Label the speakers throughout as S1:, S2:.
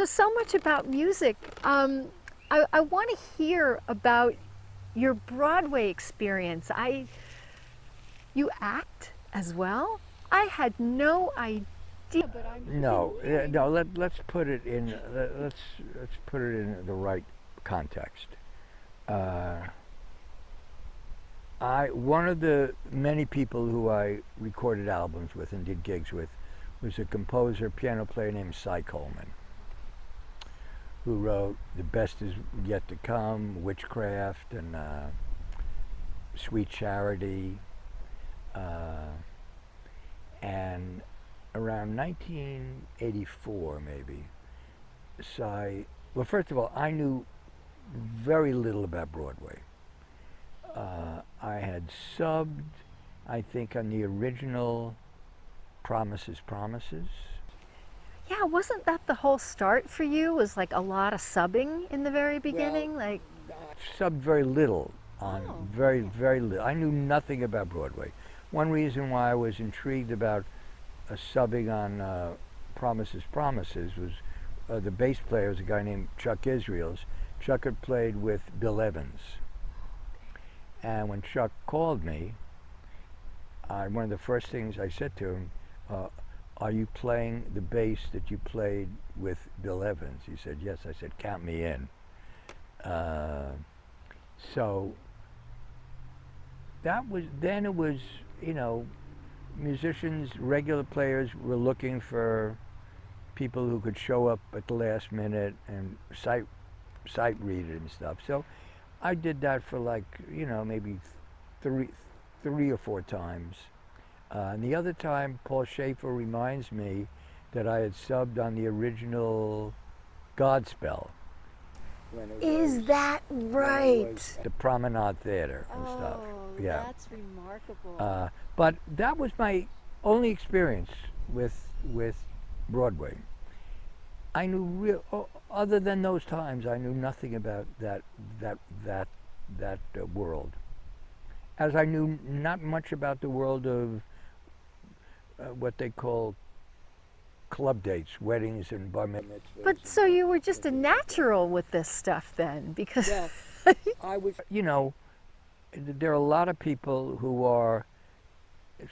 S1: So much about music. I want to hear about your Broadway experience. You act as well? I had no idea, but I'm
S2: No,
S1: hearing.
S2: no. Let's put it in the right context. Uh, I one of the many people who I recorded albums with and did gigs with was a composer, piano player named Cy Coleman, who wrote "The Best Is Yet to Come," "Witchcraft," and "Sweet Charity," uh, and around 1984, maybe. Cy. Well, first of all, I knew very little about Broadway. I had subbed, I think, on the original Promises, Promises.
S1: Yeah, wasn't that the whole start for you? Was like a lot of subbing in the very
S2: Well,
S1: beginning? Like,
S2: subbed very little on
S1: oh,
S2: very,
S1: okay.
S2: very little. I knew nothing about Broadway. One reason why I was intrigued about subbing on Promises, Promises was the bass player was a guy named Chuck Israels. Chuck had played with Bill Evans. And when Chuck called me, one of the first things I said to him, uh, are you playing the bass that you played with Bill Evans? He said, yes. I said, count me in. Uh, so then it was, you know, musicians, regular players were looking for people who could show up at the last minute and sight read it and stuff. So I did that for like, you know, maybe three, 3 or 4 times. And the other time, Paul Schaefer reminds me that I had subbed on the original Godspell
S1: Is that
S2: when it was
S1: right?
S2: the Promenade Theater and stuff.
S1: Oh,
S2: Yeah.
S1: that's remarkable.
S2: But that was my only experience with Broadway. I knew other than those times, I knew nothing about that that that world. As I knew not much about the world of what they call club dates, weddings, and bar mitzvahs.
S1: But so you were just a natural with this stuff then, because
S2: Well, I was, you know, there are a lot of people who are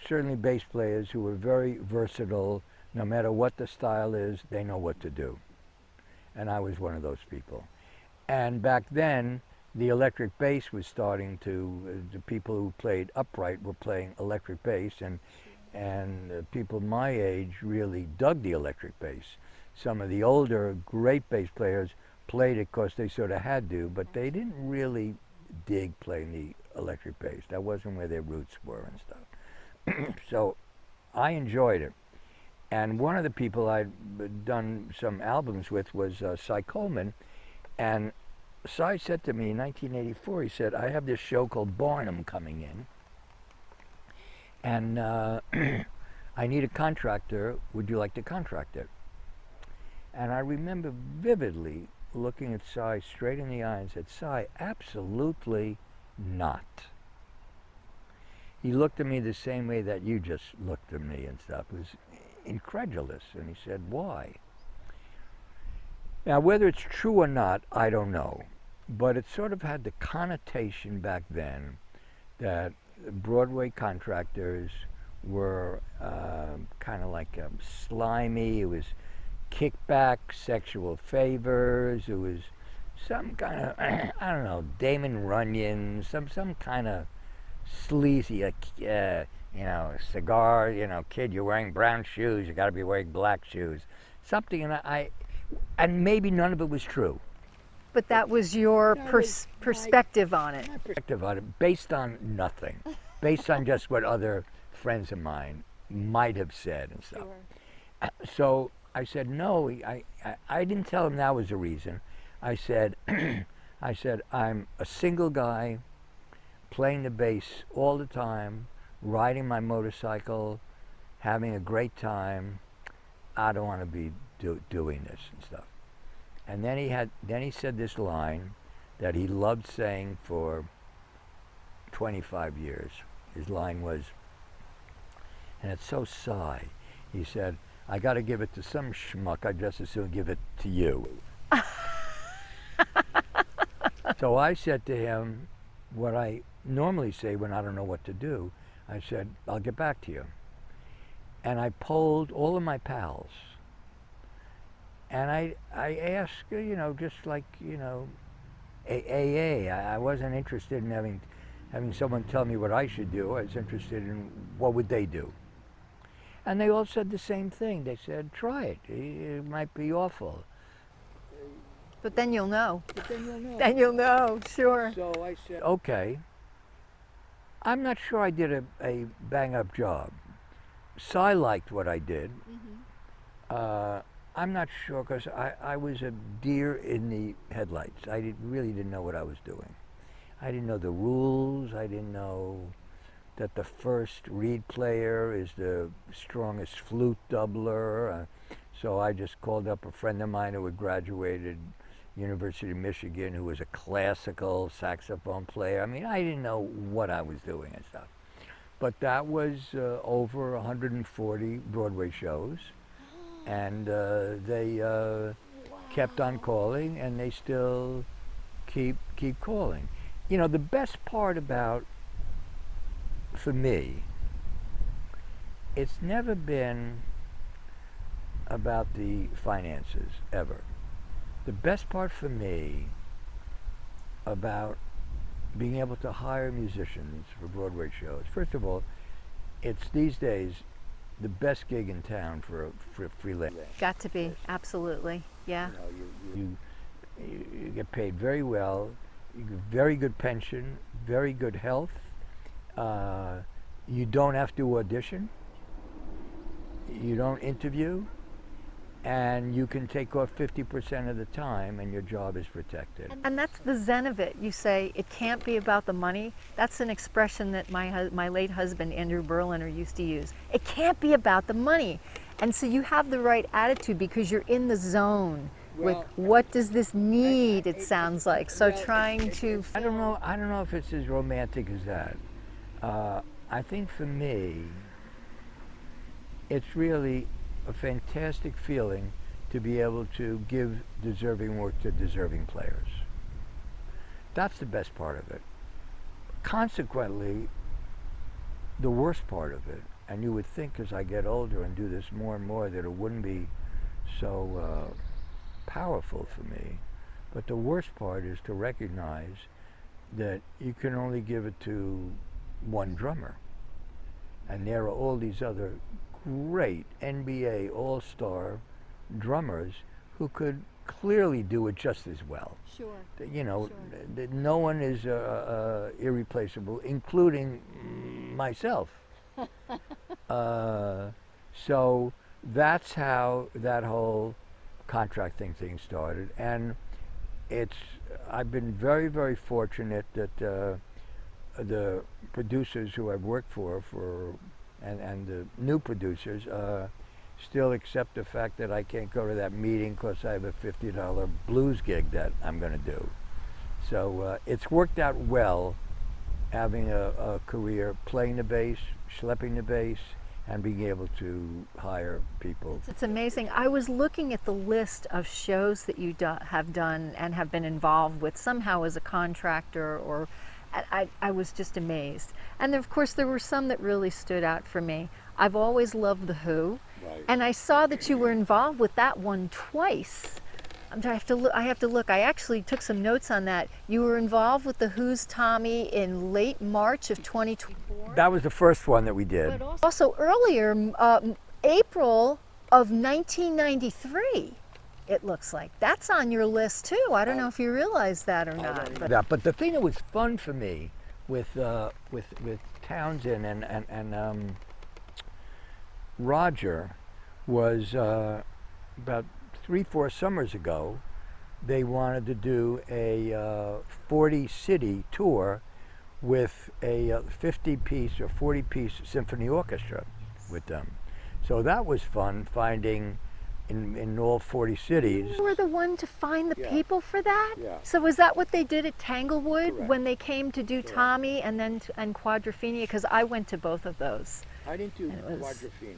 S2: certainly bass players who are very versatile. No matter what the style is, they know what to do. And I was one of those people. And back then, the electric bass was starting to, the people who played upright were playing electric bass, and people my age really dug the electric bass. Some of the older great bass players played it because they sort of had to, but they didn't really dig playing the electric bass. That wasn't where their roots were and stuff. So I enjoyed it. And one of the people I'd done some albums with was Cy Coleman. And Cy said to me in 1984, he said, I have this show called Barnum coming in, and I need a contractor. Would you like to contract it? And I remember vividly looking at Cy straight in the eye and said, Cy, absolutely not. He looked at me the same way that you just looked at me and stuff. It was incredulous. And he said, why? Now, whether it's true or not, I don't know. But it sort of had the connotation back then that Broadway contractors were kind of like slimy. It was kickback, sexual favors. It was some kind of, I don't know, Damon Runyon, some kind of sleazy, you know, cigar, you know, kid, you're wearing brown shoes, you got to be wearing black shoes. Something, and maybe none of it was true.
S1: but that was your
S2: That was
S1: perspective on it.
S2: my perspective on it, based on nothing, based on just what other friends of mine might have said and stuff. So I said no. I didn't tell him that was the reason. I said, I said I'm a single guy, playing the bass all the time, riding my motorcycle, having a great time. I don't want to be doing this and stuff. And then he said this line that he loved saying for 25 years. His line was, and it's so Cy. He said, I got to give it to some schmuck. I'd just as soon give it to you. So I said to him what I normally say when I don't know what to do. I said, I'll get back to you. And I polled all of my pals. And I asked, just like, AA. I wasn't interested in having someone tell me what I should do. I was interested in what would they do. And they all said the same thing. They said, try it. It might be awful.
S1: But then you'll know.
S2: But then you'll know.
S1: Then you'll know, sure.
S2: So I said, okay. I'm not sure I did a bang-up job. Cy liked what I did. I'm not sure because I was a deer in the headlights. I really didn't know what I was doing. I didn't know the rules. I didn't know that the first reed player is the strongest flute doubler. So I just called up a friend of mine who had graduated University of Michigan, who was a classical saxophone player. I mean, I didn't know what I was doing and stuff. But that was over 140 Broadway shows. And they kept on calling, and they still keep calling. The best part about, for me, it's never been about the finances, ever. The best part for me about being able to hire musicians for Broadway shows, first of all, it's these days the best gig in town for freelance.
S1: Got to be, absolutely, yeah.
S2: You get paid very well, you get very good pension, very good health. You don't have to audition. You don't interview. And you can take off 50% of the time and your job is protected.
S1: And that's the zen of it. You say, it can't be about the money. That's an expression that my late husband, Andrew Berliner, used to use. It can't be about the money. And so you have the right attitude because you're in the zone with what does this need, it sounds like. So trying to...
S2: I don't know if it's as romantic as that. I think for me, it's really a fantastic feeling to be able to give deserving work to deserving players. That's the best part of it. Consequently, the worst part of it, and you would think as I get older and do this more and more that it wouldn't be so powerful for me, but the worst part is to recognize that you can only give it to one drummer. And there are all these other great NBA all-star drummers who could clearly do it just as well.
S1: Sure.
S2: No one is irreplaceable, including myself. So that's how that whole contracting thing started, and I've been very, very fortunate that the producers who I've worked for and the new producers still accept the fact that I can't go to that meeting because I have a $50 blues gig that I'm going to do. So it's worked out well having a career playing the bass, schlepping the bass, and being able to hire people.
S1: It's amazing. I was looking at the list of shows that you have done and have been involved with somehow as a contractor, or I was just amazed. And of course there were some that really stood out for me. I've always loved The Who, right. And I saw that you were involved with that one twice. I have to look. I actually took some notes on that. You were involved with The Who's Tommy in late March of 2024.
S2: That was the first one that we did.
S1: But also earlier, April of 1993, it looks like. That's on your list too. I don't know if you realize that or not.
S2: But the thing that was fun for me with Townsend and Roger was about 3-4 summers ago, they wanted to do a 40-city tour with a 50-piece or 40-piece symphony orchestra with them. So that was fun, finding in all 40 cities.
S1: You were the one to find the people for that?
S2: Yeah.
S1: So was that what they did at Tanglewood?
S2: Correct.
S1: When they came to do Tommy and then and Quadrophenia? Because I went to both of those.
S2: I didn't do Quadrophenia.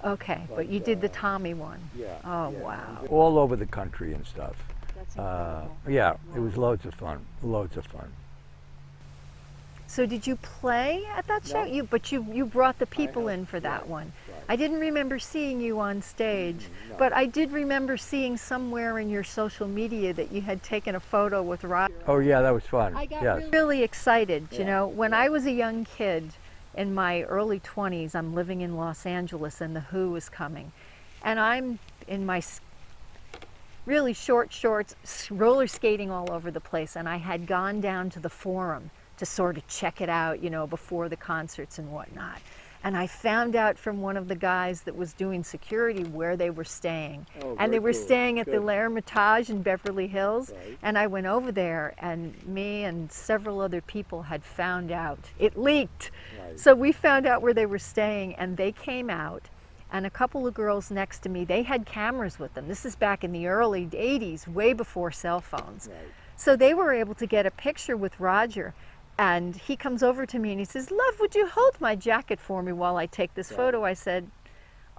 S1: Okay, but you did the Tommy one.
S2: Yeah.
S1: Oh,
S2: yeah.
S1: wow.
S2: All over the country and stuff.
S1: That's incredible.
S2: Yeah, it was
S1: Wow.
S2: loads of fun. Loads of fun.
S1: So did you play at that show?
S2: No.
S1: You brought the people
S2: helped,
S1: in for that
S2: right,
S1: one.
S2: right.
S1: I didn't remember seeing you on stage,
S2: No.
S1: but I did remember seeing somewhere in your social media that you had taken a photo with Roger.
S2: Oh yeah, that was fun.
S1: I got
S2: yes.
S1: really excited. You
S2: Yeah,
S1: know, when
S2: yeah.
S1: I was a young kid in my early 20s, I'm living in Los Angeles and The Who was coming. And I'm in my really short shorts, roller skating all over the place. And I had gone down to the Forum to sort of check it out, you know, before the concerts and whatnot. And I found out from one of the guys that was doing security where they were staying.
S2: Oh,
S1: And they
S2: very
S1: were
S2: cool.
S1: staying at the
S2: Good.
S1: L'Ermitage in Beverly Hills.
S2: Right.
S1: And I went over there, and me and several other people had found out. It leaked.
S2: Right.
S1: So we found out where they were staying, and they came out. And a couple of girls next to me, they had cameras with them. This is back in the early 80s, way before cell phones.
S2: Right.
S1: So they were able to get a picture with Roger. And he comes over to me and he says, "Love, would you hold my jacket for me while I take this photo?" I said,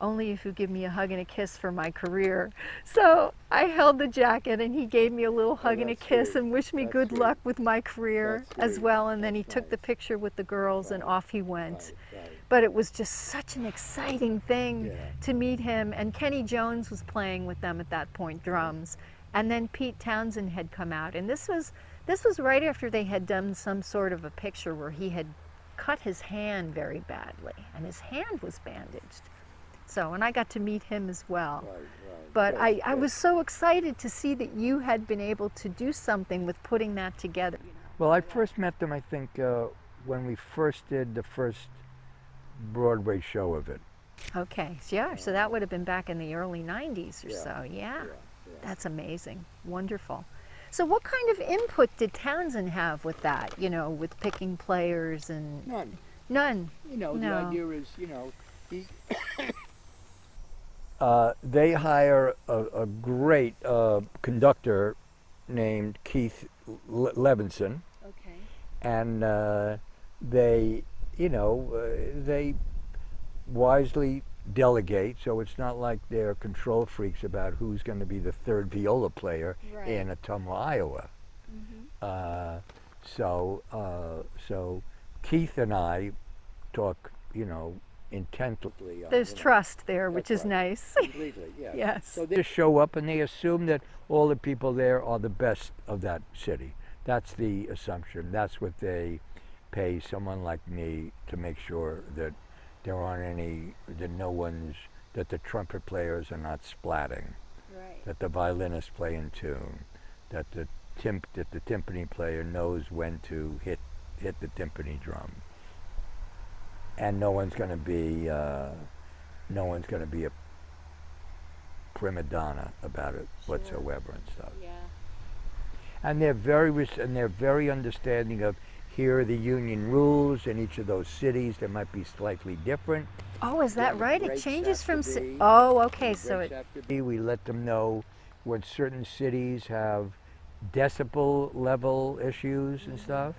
S1: "Only if you give me a hug and a kiss for my career." So I held the jacket and he gave me a little hug and a
S2: that's
S1: kiss
S2: sweet.
S1: and wished me
S2: That's
S1: good
S2: sweet.
S1: luck with my career
S2: That's
S1: as
S2: sweet.
S1: well. And then he
S2: That's
S1: took the
S2: nice.
S1: picture with the girls and off he went.
S2: Right.
S1: But it was just such an exciting thing
S2: Yeah.
S1: to meet him. And Kenny Jones was playing with them at that point, drums. And then Pete Townsend had come out. And this was right after they had done some sort of a picture where he had cut his hand very badly. And his hand was bandaged. So, and I got to meet him as well.
S2: Right.
S1: But
S2: Good,
S1: I
S2: good.
S1: was so excited to see that you had been able to do something with putting that together.
S2: Well, I first met them, I think, when we first did the first Broadway show of it.
S1: Okay, yeah, so that would have been back in the early 90s or
S2: Yeah,
S1: so, yeah.
S2: yeah.
S1: That's amazing, wonderful. So what kind of input did Townsend have with that, you know, with picking players and...
S2: None.
S1: None.
S2: You know,
S1: No.
S2: the idea is, you know, he. They hire a great conductor named Keith Levinson,
S1: Okay.
S2: and they, you know, they wisely delegate, so it's not like they're control freaks about who's going to be the third viola player
S1: Right.
S2: in Ottumwa, Iowa.
S1: Mm-hmm.
S2: So Keith and I talk, you know, intently.
S1: There's
S2: you know,
S1: trust there, which
S2: that's
S1: is
S2: right.
S1: nice.
S2: Completely, yeah.
S1: Yes.
S2: So they just show up and they assume that all the people there are the best of that city. That's the assumption. That's what they pay someone like me to make sure that there aren't any, that the trumpet players are not splatting,
S1: Right.
S2: that the violinists play in tune, that the timpani player knows when to hit the timpani drum, and no one's going to be a prima donna about it whatsoever and stuff.
S1: Yeah.
S2: And they're very understanding of, here are the union rules in each of those cities. They might be slightly different.
S1: Oh, is that
S2: When the
S1: right? It
S2: breaks
S1: changes
S2: have to
S1: from...
S2: be-
S1: Oh, okay,
S2: when the
S1: so
S2: breaks
S1: it...
S2: have to be, we let them know when certain cities have decibel level issues and stuff.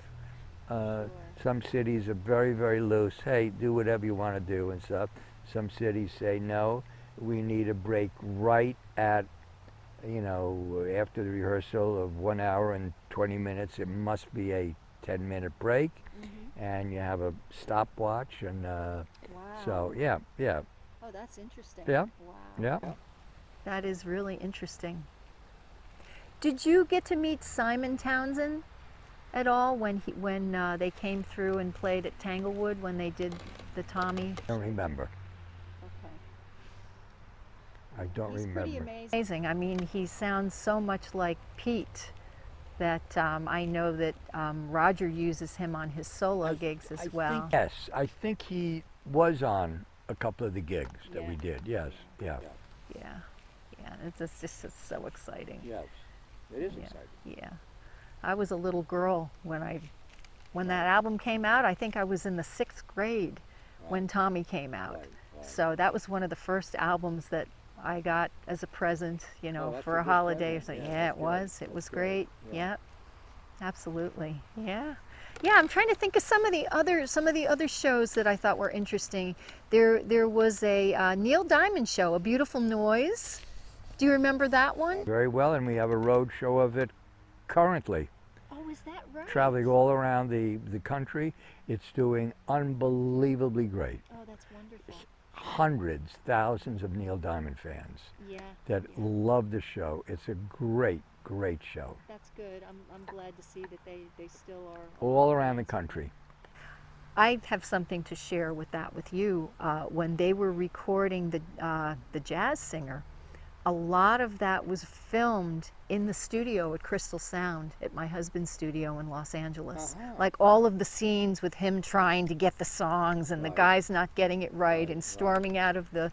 S2: Some cities are very, very loose. Hey, do whatever you want to do and stuff. Some cities say, no, we need a break right at, you know, after the rehearsal of 1 hour and 20 minutes. It must be a 10-minute break, and you have a stopwatch, and
S1: Wow.
S2: so yeah.
S1: Oh, that's interesting.
S2: Yeah.
S1: Wow. That is really interesting. Did you get to meet Simon Townsend at all when they came through and played at Tanglewood when they did the Tommy?
S2: I don't remember.
S1: Okay.
S2: I don't
S1: He's
S2: remember.
S1: pretty amazing. I mean, he sounds so much like Pete that I know that Roger uses him on his solo gigs as well.
S2: Yes, I think he was on a couple of the gigs that we
S1: Yeah.
S2: did. Yes, yeah.
S1: Yeah, yeah. It's just so exciting.
S2: Yes, it is
S1: Yeah. I was a little girl when that album came out. I think I was in the 6th grade when Tommy came out.
S2: Right.
S1: So that was one of the first albums that I got as a present, you know,
S2: that's
S1: for
S2: a
S1: a
S2: good
S1: holiday or
S2: present.
S1: something.
S2: Yeah,
S1: Yeah,
S2: that's
S1: it
S2: good.
S1: was. It
S2: That's
S1: was
S2: good.
S1: great.
S2: Yeah.
S1: Yep. Absolutely. Yeah. Yeah, I'm trying to think of some of the other shows that I thought were interesting. There was a Neil Diamond show, A Beautiful Noise. Do you remember that one?
S2: Very well, and we have a road show of it currently,
S1: Oh, is that right?
S2: traveling all around the country. It's doing unbelievably great.
S1: Oh, that's wonderful.
S2: Hundreds, thousands of Neil Diamond fans
S1: Yeah,
S2: that love the show. It's a great, great show.
S1: that's good. I'm glad to see that they still are
S2: All around the country.
S1: I have something to share with that with you. When they were recording the jazz singer, a lot of that was filmed in the studio at Crystal Sound at my husband's studio in Los Angeles. Like all of the scenes with him trying to get the songs and the guys not getting it right and storming out of the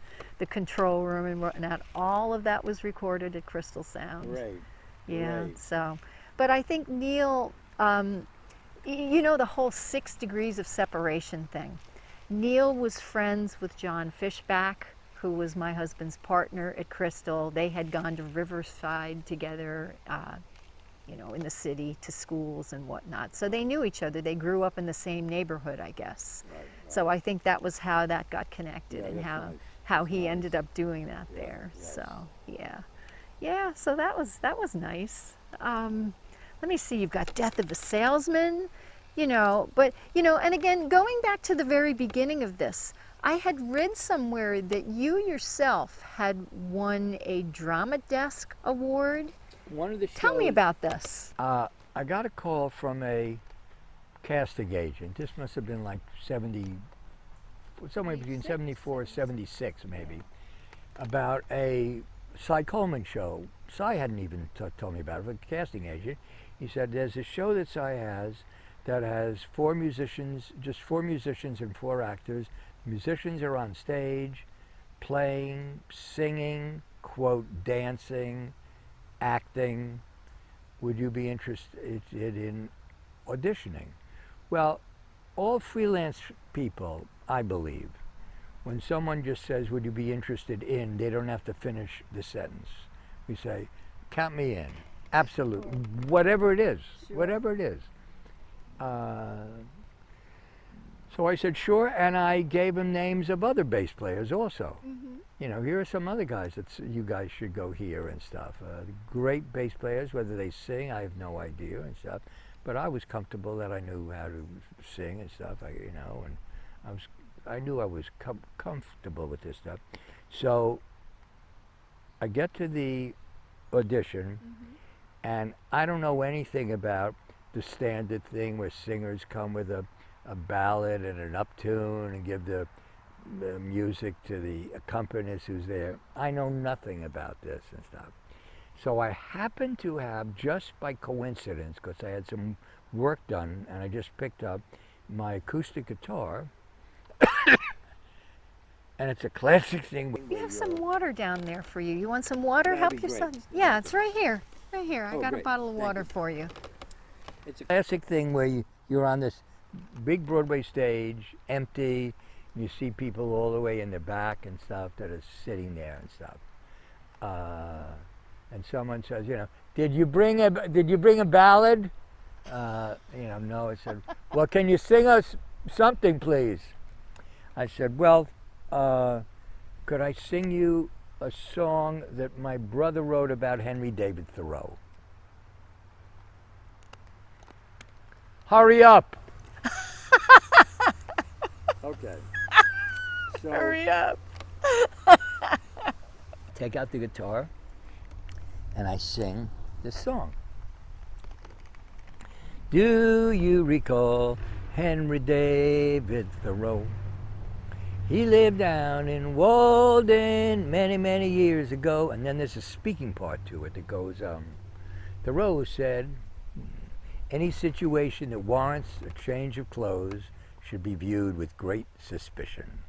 S1: control room and whatnot. All of that was recorded at Crystal Sound.
S2: Great.
S1: Yeah.
S2: Great.
S1: So, but I think Neil, you know, the whole 6 degrees of separation thing. Neil was friends with John Fishback, who was my husband's partner at Crystal. They had gone to Riverside together, in the city to schools and whatnot. So they knew each other. They grew up in the same neighborhood, I guess.
S2: Right.
S1: So I think that was how that got connected,
S2: Yeah,
S1: and
S2: that's
S1: how
S2: nice.
S1: how he
S2: Nice.
S1: ended up doing that
S2: Yeah,
S1: there.
S2: yes.
S1: So yeah. So that was nice. Let me see. You've got Death of a Salesman, and again, going back to the very beginning of this, I had read somewhere that you yourself had won a Drama Desk Award.
S2: One of the
S1: Tell me
S2: shows-
S1: about this.
S2: I got a call from a casting agent. This must have been like 70, somewhere between 74 and 76 maybe, about a Cy Coleman show. Cy hadn't even told me about it, but a casting agent. He said, there's a show that Cy has that has just four musicians and four actors. Musicians are on stage, playing, singing, quote, dancing, acting. Would you be interested in auditioning? Well, all freelance people, I believe, when someone just says, would you be interested in, they don't have to finish the sentence. We say, count me in. Absolutely. Whatever it is. Whatever it is. So I said, sure, and I gave him names of other bass players also. Here are some other guys that you guys should go hear and stuff. Great bass players, whether they sing, I have no idea and stuff. But I was comfortable that I knew how to sing and stuff, and I knew I was comfortable with this stuff. So I get to the audition, and I don't know anything about the standard thing where singers come with a ballad and an uptune and give the music to the accompanist who's there. I know nothing about this and stuff. So I happened to have, just by coincidence, because I had some work done and I just picked up my acoustic guitar, and it's a classic thing.
S1: We have some water down there for you. You want some water?
S2: That'd
S1: Help
S2: be great.
S1: yourself. Yeah, it's right here. Right here. I
S2: Oh,
S1: got a
S2: great.
S1: bottle of
S2: Thank
S1: water
S2: you.
S1: for you.
S2: It's a classic thing where you're on this big Broadway stage, empty, and you see people all the way in the back and stuff that are sitting there and stuff. And someone says, did you bring a ballad? No. I said, well, can you sing us something, please? I said, well, could I sing you a song that my brother wrote about Henry David Thoreau? Hurry up! Okay. So
S1: Hurry up.
S2: take out the guitar and I sing this song. Do you recall Henry David Thoreau? He lived down in Walden many, many years ago. And then there's a speaking part to it that goes, Thoreau said, any situation that warrants a change of clothes should be viewed with great suspicion.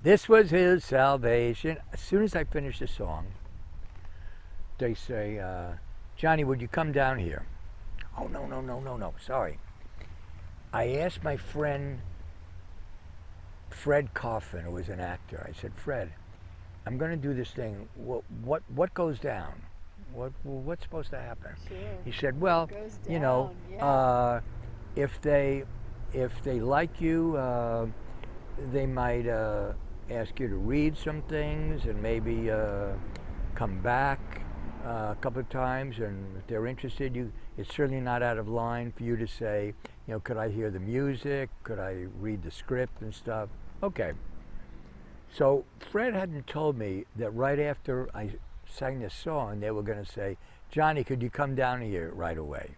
S2: This was his salvation. As soon as I finish the song, they say, Johnny, would you come down here? Oh, no, sorry. I asked my friend Fred Coffin, who was an actor. I said, Fred, I'm going to do this thing. What goes down? What's supposed to happen?
S1: Sure.
S2: He said, well,
S1: goes
S2: you know,
S1: down, yeah.
S2: if they like you, they might ask you to read some things and maybe come back a couple of times. And if they're interested, it's certainly not out of line for you to say, could I hear the music? Could I read the script and stuff? Okay. So Fred hadn't told me that right after I sang this song, they were going to say, Johnny, could you come down here right away?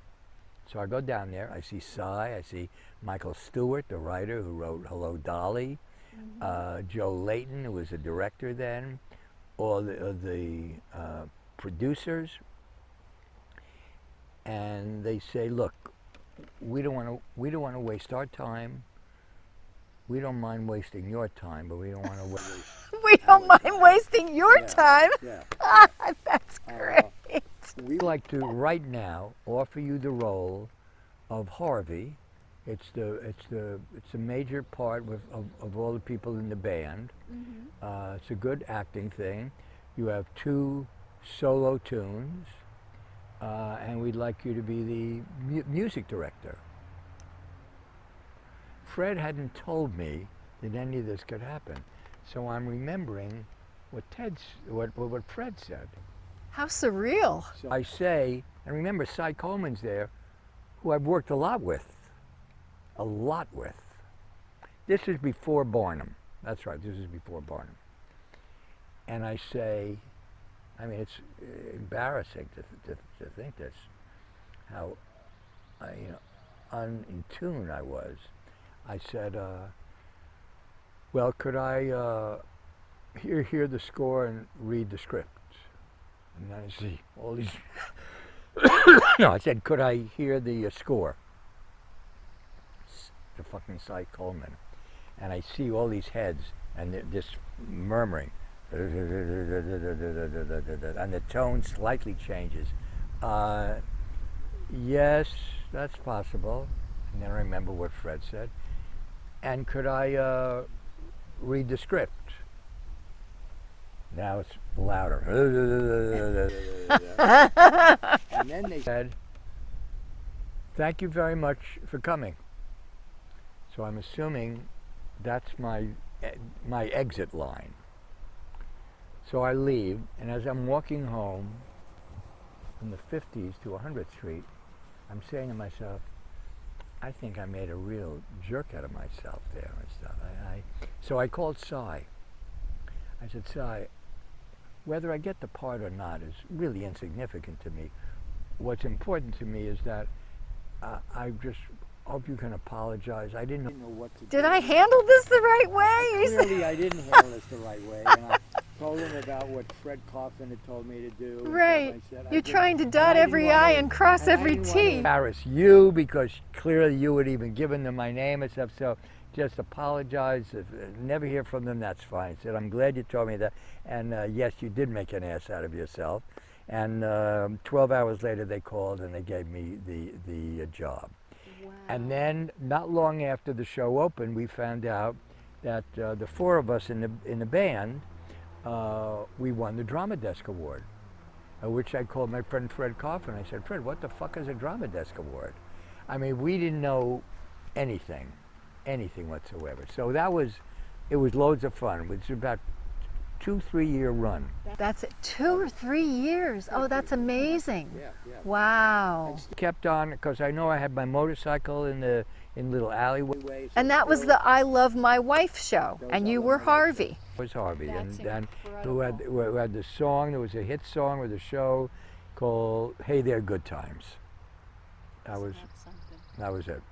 S2: So I go down there, I see Cy, I see Michael Stewart, the writer who wrote Hello, Dolly, Joe Layton, who was a director then, all the producers, and they say, look, we don't want to waste our time. We don't mind wasting your time, but we don't want to waste.
S1: We don't mind wasting your time.
S2: Yeah.
S1: That's great.
S2: We'd like to right now offer you the role of Harvey. It's a major part of all the people in the band. It's a good acting thing. You have 2 solo tunes, and we'd like you to be the music director. Fred hadn't told me that any of this could happen, so I'm remembering what Fred said.
S1: How surreal.
S2: So I say, and remember, Cy Coleman's there, who I've worked a lot with. This is before Barnum. That's right, this is before Barnum. And I say, I mean, it's embarrassing to think this, how in tune I was. I said, well, could I hear the score and read the script? And then I see all these. No, I said, could I hear the score? The fucking Cy Coleman. And I see all these heads and this murmuring. And the tone slightly changes. Yes, that's possible. And then I remember what Fred said. And could I read the script? Now it's louder. And then they said, thank you very much for coming. So I'm assuming that's my exit line. So I leave, and as I'm walking home from the 50s to 100th Street, I'm saying to myself, I think I made a real jerk out of myself there and stuff. So I called Cy. I said, Cy, whether I get the part or not is really insignificant to me. What's important to me is that I just hope you can apologize. I didn't know what to do.
S1: Did I handle this the right way?
S2: Clearly I didn't handle this the right way. And I told him about what Fred Coffin had told me to do.
S1: Right.
S2: Said,
S1: You're trying to dot every I and cross every T.
S2: I didn't embarrass you because clearly you had even given them my name and stuff. So just apologize. If never hear from them, that's fine. I said, I'm glad you told me that. And yes, you did make an ass out of yourself. And 12 hours later, they called and they gave me the job.
S1: Wow.
S2: And then, not long after the show opened, we found out that the 4 of us in the band, we won the Drama Desk Award, which I called my friend Fred Coffin. I said, Fred, what the fuck is a Drama Desk Award? I mean, we didn't know anything whatsoever. So it was loads of fun. It was about 2-3 year run.
S1: That's it. 2 or 3 years. Oh, that's amazing.
S2: Yeah.
S1: Wow.
S2: Kept on because I know I had my motorcycle in little alleyways.
S1: And that was the I Love My Wife show, and you were Harvey.
S2: It was Harvey,
S1: That's
S2: and who had the song. There was a hit song with a show called "Hey There, Good Times." That was it.